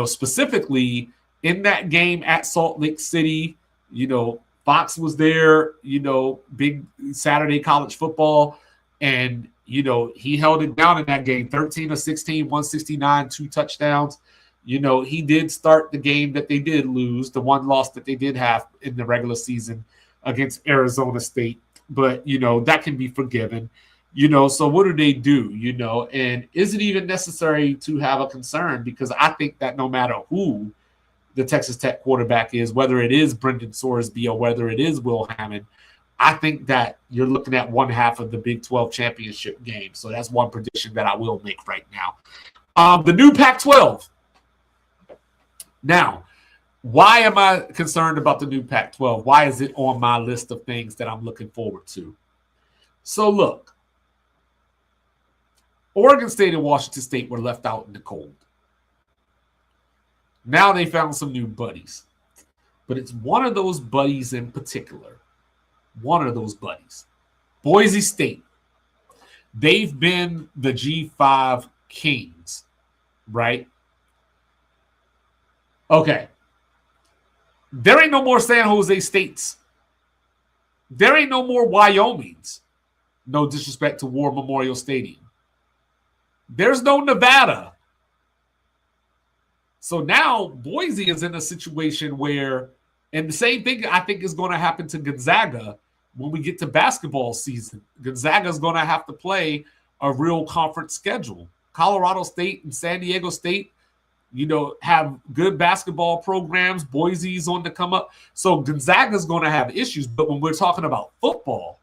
Specifically in that game at Salt Lake City, Fox was there, big Saturday college football, and, he held it down in that game, 13 of 16, 169, 2 touchdowns. He did start the game that they did lose, the one loss that they did have in the regular season against Arizona State, but, that can be forgiven. So what do they do, and is it even necessary to have a concern? Because I think that no matter who the Texas Tech quarterback is, whether it is Brendan Sorsby or whether it is Will Hammond, I think that you're looking at one half of the Big 12 championship game. So that's one prediction that I will make right now. The new Pac-12. Now, why am I concerned about the new Pac-12? Why is it on my list of things that I'm looking forward to? So look, Oregon State and Washington State were left out in the cold. Now they found some new buddies. But it's one of those buddies in particular. One of those buddies. Boise State. They've been the G5 Kings, right? Okay. There ain't no more San Jose States. There ain't no more Wyomings. No disrespect to War Memorial Stadium. There's no Nevada. So now Boise is in a situation where, and the same thing I think is going to happen to Gonzaga when we get to basketball season. Gonzaga is going to have to play a real conference schedule. Colorado State and San Diego State, have good basketball programs. Boise's on the come up. So Gonzaga is going to have issues. But when we're talking about football,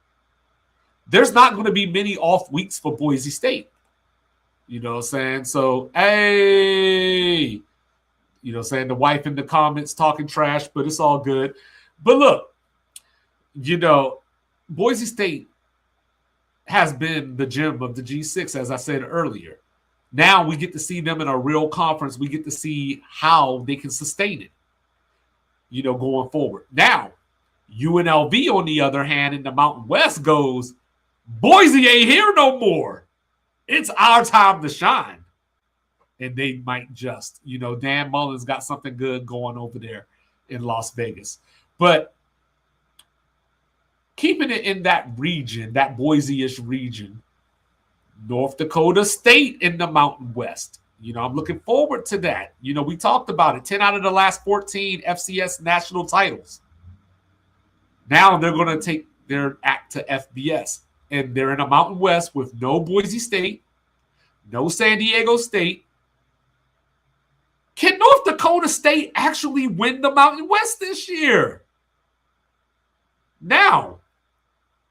there's not going to be many off weeks for Boise State. You know what I'm saying? So, hey, saying the wife in the comments talking trash, but it's all good. But look, Boise State has been the gem of the G6, as I said earlier. Now we get to see them in a real conference. We get to see how they can sustain it, going forward. Now, UNLV, on the other hand, in the Mountain West goes, Boise ain't here no more. It's our time to shine. And they might just, Dan Mullen's got something good going over there in Las Vegas. But keeping it in that region, that Boise-ish region, North Dakota State in the Mountain West. I'm looking forward to that. We talked about it. 10 out of the last 14 FCS national titles. Now they're going to take their act to FBS. And they're in a Mountain West with no Boise State, no San Diego State. Can North Dakota State actually win the Mountain West this year? Now,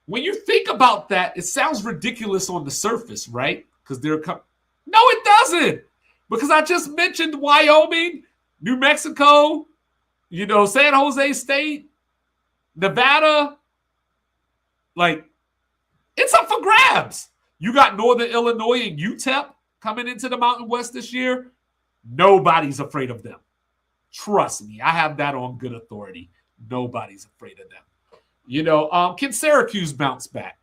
when you think about that, it sounds ridiculous on the surface, right? Because no, it doesn't. Because I just mentioned Wyoming, New Mexico, San Jose State, Nevada. Like, it's up for grabs. You got Northern Illinois and UTEP coming into the Mountain West this year. Nobody's afraid of them. Trust me, I have that on good authority. Nobody's afraid of them. Can Syracuse bounce back?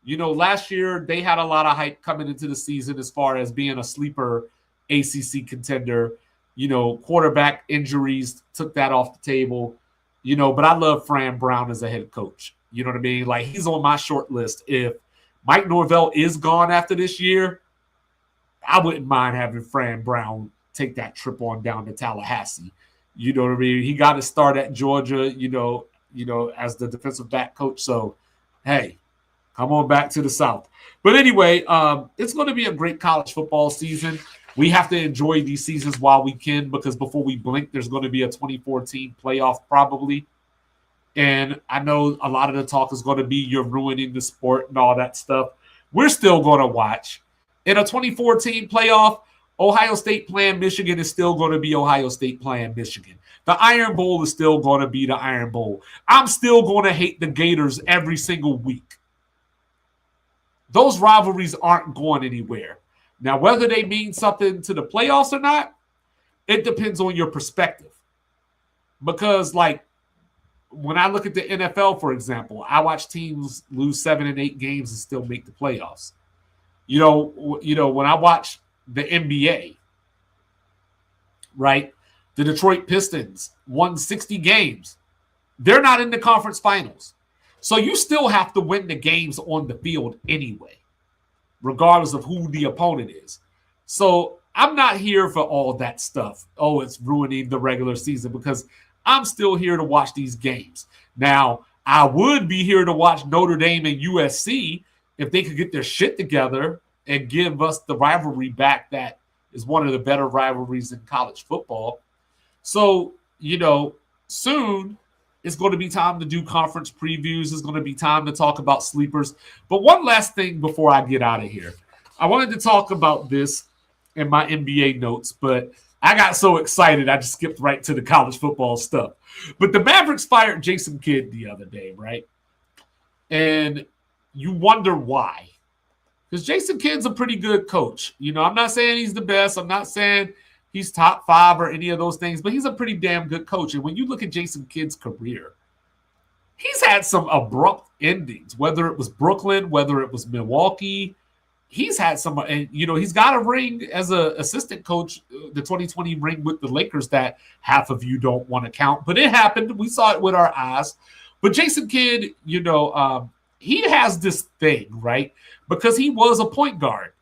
Last year they had a lot of hype coming into the season as far as being a sleeper ACC contender. Quarterback injuries took that off the table. But I love Fran Brown as a head coach. You know what I mean? Like, he's on my short list. If Mike Norvell is gone after this year, I wouldn't mind having Fran Brown take that trip on down to Tallahassee. You know what I mean? He got to start at Georgia, as the defensive back coach. So, hey, come on back to the South. But anyway, it's going to be a great college football season. We have to enjoy these seasons while we can, because before we blink, there's going to be a 2014 playoff probably. And I know a lot of the talk is going to be you're ruining the sport and all that stuff. We're still going to watch. In a 2014 playoff, Ohio State playing Michigan is still going to be Ohio State playing Michigan. The Iron Bowl is still going to be the Iron Bowl. I'm still going to hate the Gators every single week. Those rivalries aren't going anywhere. Now, whether they mean something to the playoffs or not, it depends on your perspective. Because, like, when I look at the NFL, for example, I watch teams lose 7 and 8 games and still make the playoffs. When I watch the NBA, right, the Detroit Pistons won 60 games. They're not in the conference finals. So you still have to win the games on the field anyway, regardless of who the opponent is. So I'm not here for all that stuff. Oh, it's ruining the regular season, because I'm still here to watch these games. Now, I would be here to watch Notre Dame and USC if they could get their shit together and give us the rivalry back that is one of the better rivalries in college football. So, soon it's going to be time to do conference previews. It's going to be time to talk about sleepers. But one last thing before I get out of here. I wanted to talk about this in my NBA notes, but I got so excited I just skipped right to the college football stuff. But the Mavericks fired Jason Kidd the other day, right? And you wonder why. Because Jason Kidd's a pretty good coach. I'm not saying he's the best. I'm not saying he's top 5 or any of those things, but he's a pretty damn good coach. And when you look at Jason Kidd's career, he's had some abrupt endings, whether it was Brooklyn, whether it was Milwaukee. He's had some, and he's got a ring as an assistant coach, the 2020 ring with the Lakers that half of you don't want to count, but it happened. We saw it with our eyes. But Jason Kidd, he has this thing, right? Because he was a point guard.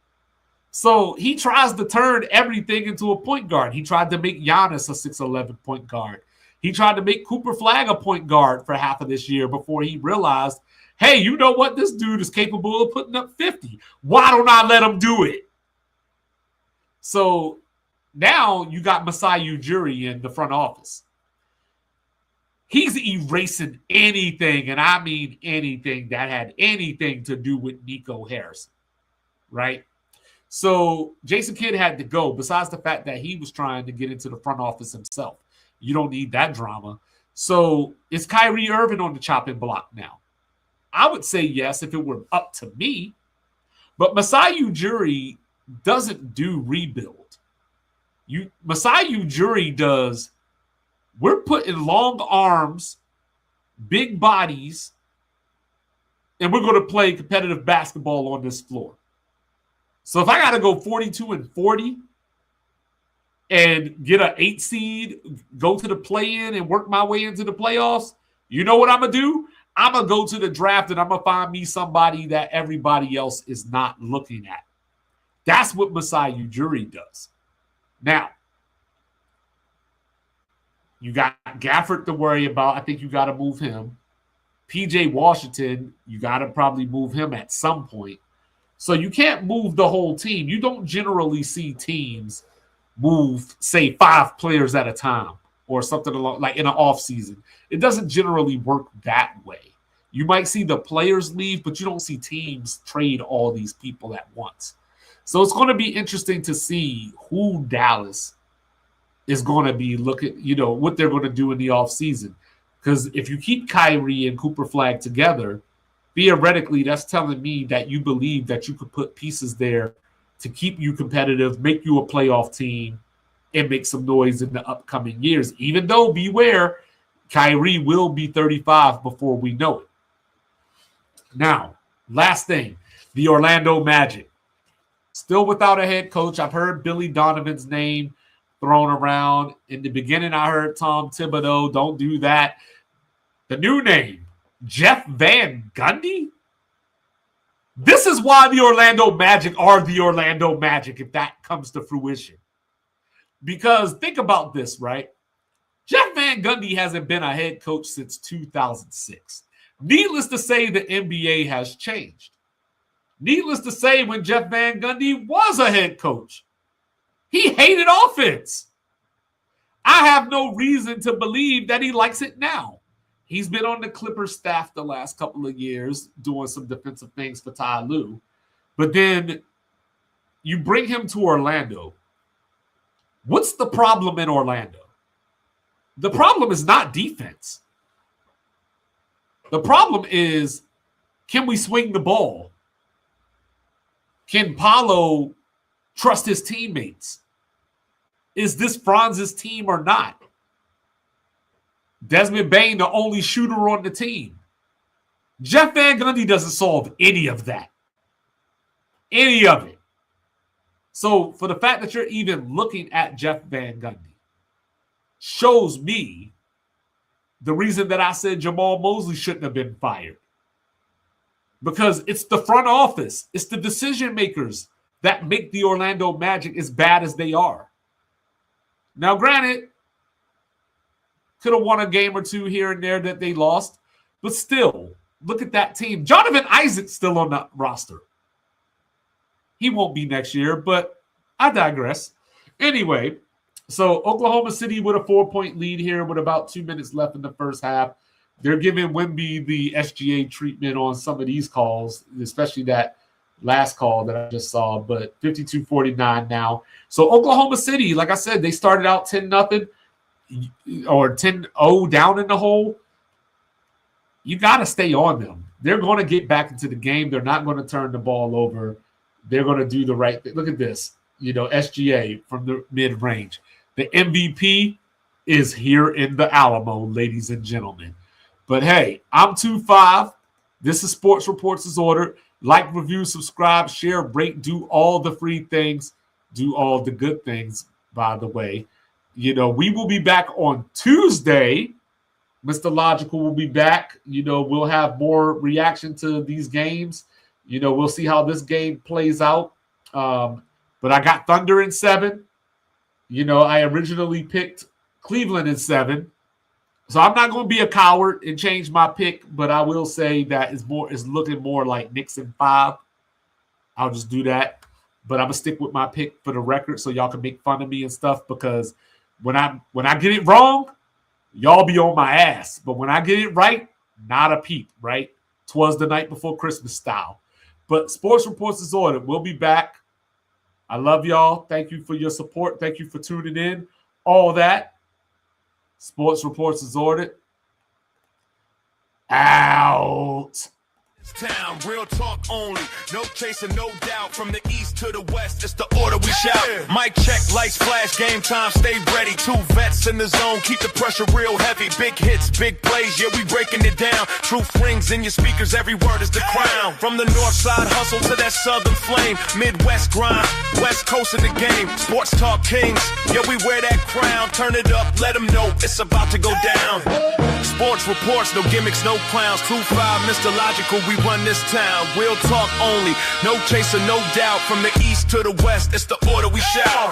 So he tries to turn everything into a point guard. He tried to make Giannis a 6'11" point guard. He tried to make Cooper Flag a point guard for half of this year before he realized, hey, you know what? This dude is capable of putting up 50. Why don't I let him do it? So now you got Masai Ujiri in the front office. He's erasing anything, and I mean anything, that had anything to do with Nico Harrison, right? So Jason Kidd had to go, besides the fact that he was trying to get into the front office himself. You don't need that drama. So is Kyrie Irving on the chopping block now? I would say yes if it were up to me. But Masai Ujiri doesn't do rebuild. Masai Ujiri does, we're putting long arms, big bodies, and we're going to play competitive basketball on this floor. So if I got to go 42-40 and get an 8 seed, go to the play-in and work my way into the playoffs, you know what I'm going to do? I'm going to go to the draft and I'm going to find me somebody that everybody else is not looking at. That's what Masai Ujiri does. Now, you got Gafford to worry about. I think you got to move him. PJ Washington, you got to probably move him at some point. So you can't move the whole team. You don't generally see teams move, say, 5 players at a time or something along, like in an offseason. It doesn't generally work that way. You might see the players leave, but you don't see teams trade all these people at once. So it's going to be interesting to see who Dallas is going to be looking, what they're going to do in the offseason. Because if you keep Kyrie and Cooper Flag together, theoretically, that's telling me that you believe that you could put pieces there to keep you competitive, make you a playoff team, and make some noise in the upcoming years. Even though, beware, Kyrie will be 35 before we know it. Now, last thing, the Orlando Magic. Still without a head coach. I've heard Billy Donovan's name thrown around. In the beginning, I heard Tom Thibodeau. Don't do that. The new name, Jeff Van Gundy? This is why the Orlando Magic are the Orlando Magic, if that comes to fruition. Because think about this, right? Jeff Van Gundy hasn't been a head coach since 2006. Needless to say, the NBA has changed. Needless to say, when Jeff Van Gundy was a head coach, he hated offense. I have no reason to believe that he likes it now. He's been on the Clippers staff the last couple of years doing some defensive things for Ty Lue. But then you bring him to Orlando. What's the problem in Orlando? The problem is not defense. The problem is, can we swing the ball? Can Paolo trust his teammates? Is this Franz's team or not? Desmond Bane, the only shooter on the team. Jeff Van Gundy doesn't solve any of that. Any of it. So for the fact that you're even looking at Jeff Van Gundy shows me the reason that I said Jamal Mosley shouldn't have been fired. Because it's the front office, it's the decision makers that make the Orlando Magic as bad as they are. Now, granted, could have won a game or two here and there that they lost, but still, look at that team. Jonathan Isaac's still on the roster. He won't be next year, but I digress. Anyway, so Oklahoma City with a 4-point lead here with about 2 minutes left in the first half. They're giving Wemby the SGA treatment on some of these calls, especially that last call that I just saw, but 52-49 now. So Oklahoma City, like I said, they started out 10-0 or 10-0 down in the hole. You got to stay on them. They're going to get back into the game. They're not going to turn the ball over. They're going to do the right thing. Look at this, SGA from the mid-range. The MVP is here in the Alamo, ladies and gentlemen. But hey, I'm 2-5. This is Sports Reports as ordered. Like, review, subscribe, share, rate, do all the free things. Do all the good things, by the way. We will be back on Tuesday. Mr. Logical will be back. We'll have more reaction to these games. We'll see how this game plays out. But I got Thunder in 7. I originally picked Cleveland in 7. So I'm not going to be a coward and change my pick, but I will say that it's looking more like Knicks in 5. I'll just do that. But I'm going to stick with my pick for the record so y'all can make fun of me and stuff, because when I get it wrong, y'all be on my ass. But when I get it right, not a peep, right? 'Twas the night before Christmas style. But Sports Reports is ordered. We'll be back. I love y'all. Thank you for your support. Thank you for tuning in. All that. Sports Reports is ordered. Out. Town, real talk only. No chasing, no doubt. From the east to the west, it's the order we shout. Mic check, lights flash, game time, stay ready. 2 vets in the zone, keep the pressure real heavy. Big hits, big plays, yeah, we breaking it down. Truth rings in your speakers, every word is the crown. From the north side hustle to that southern flame. Midwest grind, west coast of the game. Sports talk kings, yeah, we wear that crown. Turn it up, let them know it's about to go down. Sports reports, no gimmicks, no clowns. 2-5, Mr. Logical, we run this town. Real talk only, no chaser, no doubt. From the east to the west, it's the order we shout.